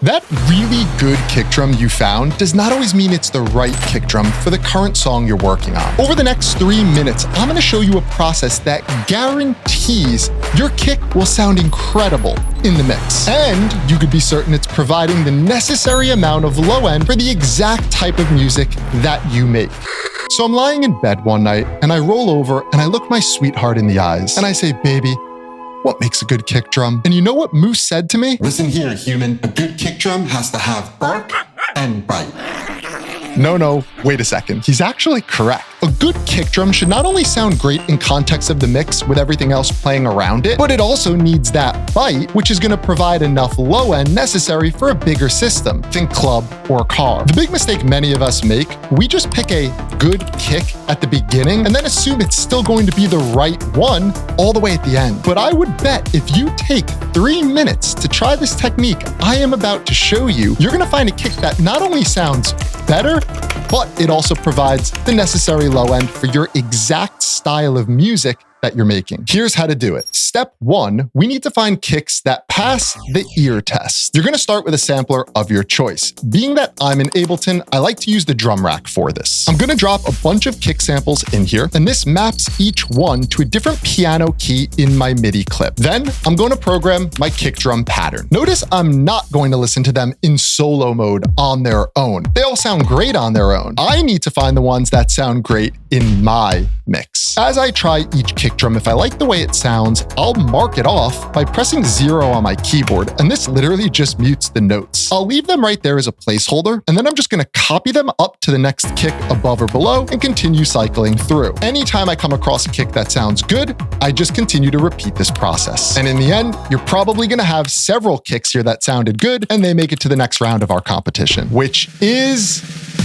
That really good kick drum you found does not always mean it's the right kick drum for the current song you're working on. Over the next 3 minutes, I'm going to show you a process that guarantees your kick will sound incredible in the mix. And you could be certain it's providing the necessary amount of low end for the exact type of music that you make. So I'm lying in bed one night and I roll over and I look my sweetheart in the eyes and I say, baby, what makes a good kick drum? And you know what Moose said to me? Listen here, human. A good kick drum has to have bark and bite. No, wait a second. He's actually correct. A good kick drum should not only sound great in context of the mix with everything else playing around it, but it also needs that bite, which is going to provide enough low end necessary for a bigger system. Think club or car. The big mistake many of us make, we just pick a good kick at the beginning and then assume it's still going to be the right one all the way at the end. But I would bet if you take 3 minutes to try this technique I am about to show you, you're going to find a kick that not only sounds better, but it also provides the necessary low end for your exact style of music that you're making. Here's how to do it. Step 1, we need to find kicks that pass the ear test. You're going to start with a sampler of your choice. Being that I'm in Ableton, I like to use the drum rack for this. I'm going to drop a bunch of kick samples in here, and this maps each one to a different piano key in my MIDI clip. Then I'm going to program my kick drum pattern. Notice I'm not going to listen to them in solo mode on their own. They all sound great on their own. I need to find the ones that sound great in my mix. As I try each kick drum, if I like the way it sounds, I'll mark it off by pressing 0 on my keyboard, and this literally just mutes the notes. I'll leave them right there as a placeholder, and then I'm just going to copy them up to the next kick above or below and continue cycling through. Anytime I come across a kick that sounds good, I just continue to repeat this process. And in the end, you're probably going to have several kicks here that sounded good, and they make it to the next round of our competition, which is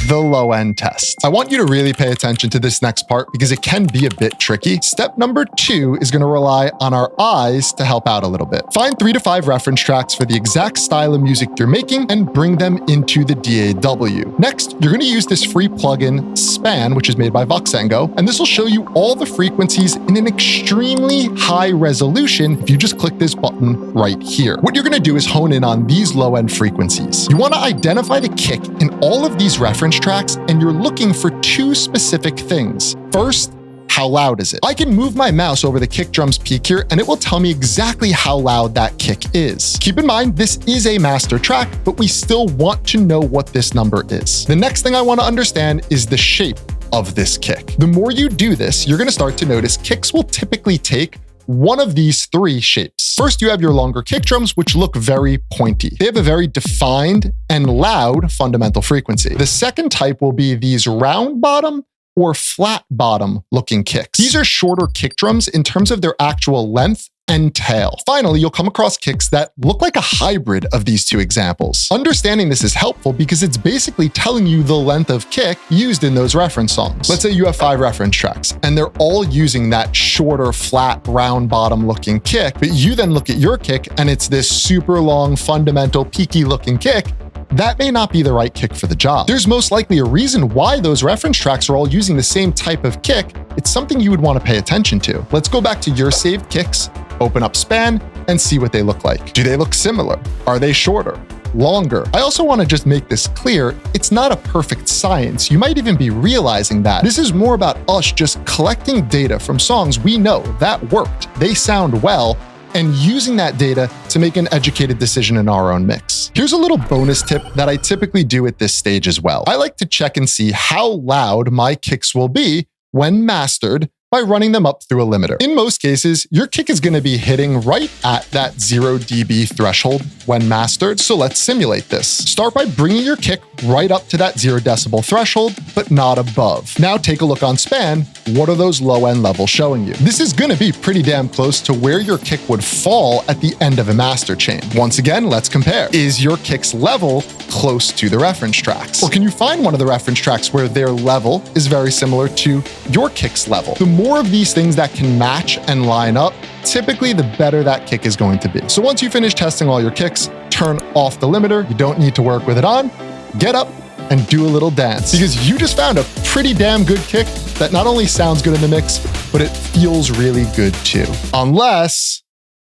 the low end test. I want you to really pay attention to this next part because it can be a bit tricky. Step number 2 is going to rely on our eyes to help out a little bit. Find 3 to 5 reference tracks for the exact style of music you're making and bring them into the DAW. Next, you're going to use this free plugin, Span, which is made by Voxengo, and this will show you all the frequencies in an extremely high resolution if you just click this button right here. What you're going to do is hone in on these low end frequencies. You want to identify the kick in all of these reference tracks, and you're looking for 2 specific things. First, how loud is it? I can move my mouse over the kick drum's peak here, and it will tell me exactly how loud that kick is. Keep in mind, this is a master track, but we still want to know what this number is. The next thing I want to understand is the shape of this kick. The more you do this, you're going to start to notice kicks will typically take one of these 3 shapes. First, you have your longer kick drums, which look very pointy. They have a very defined and loud fundamental frequency. The second type will be these round bottom or flat bottom looking kicks. These are shorter kick drums in terms of their actual length and tail. Finally, you'll come across kicks that look like a hybrid of these 2 examples. Understanding this is helpful because it's basically telling you the length of kick used in those reference songs. Let's say you have 5 reference tracks and they're all using that shorter, flat, round bottom looking kick, but you then look at your kick and it's this super long, fundamental, peaky looking kick. That may not be the right kick for the job. There's most likely a reason why those reference tracks are all using the same type of kick. It's something you would want to pay attention to. Let's go back to your saved kicks, open up Span, and see what they look like. Do they look similar? Are they shorter? Longer? I also want to just make this clear, it's not a perfect science. You might even be realizing that. This is more about us just collecting data from songs we know that worked, they sound well, and using that data to make an educated decision in our own mix. Here's a little bonus tip that I typically do at this stage as well. I like to check and see how loud my kicks will be when mastered by running them up through a limiter. In most cases, your kick is going to be hitting right at that 0 dB threshold when mastered, so let's simulate this. Start by bringing your kick right up to that 0 decibel threshold, but not above. Now take a look on Span. What are those low end levels showing you? This is going to be pretty damn close to where your kick would fall at the end of a master chain. Once again, let's compare. Is your kick's level close to the reference tracks? Or can you find one of the reference tracks where their level is very similar to your kick's level? The more of these things that can match and line up, typically the better that kick is going to be. So once you finish testing all your kicks, turn off the limiter. You don't need to work with it on. Get up and do a little dance because you just found a pretty damn good kick that not only sounds good in the mix, but it feels really good too. Unless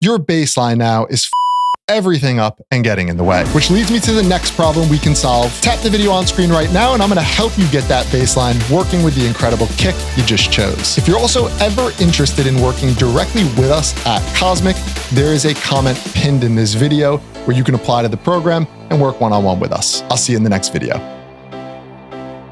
your bass line now is everything up and getting in the way. Which leads me to the next problem we can solve. Tap the video on screen right now, and I'm gonna help you get that bass line working with the incredible kick you just chose. If you're also ever interested in working directly with us at Cosmic, there is a comment pinned in this video where you can apply to the program and work one-on-one with us. I'll see you in the next video.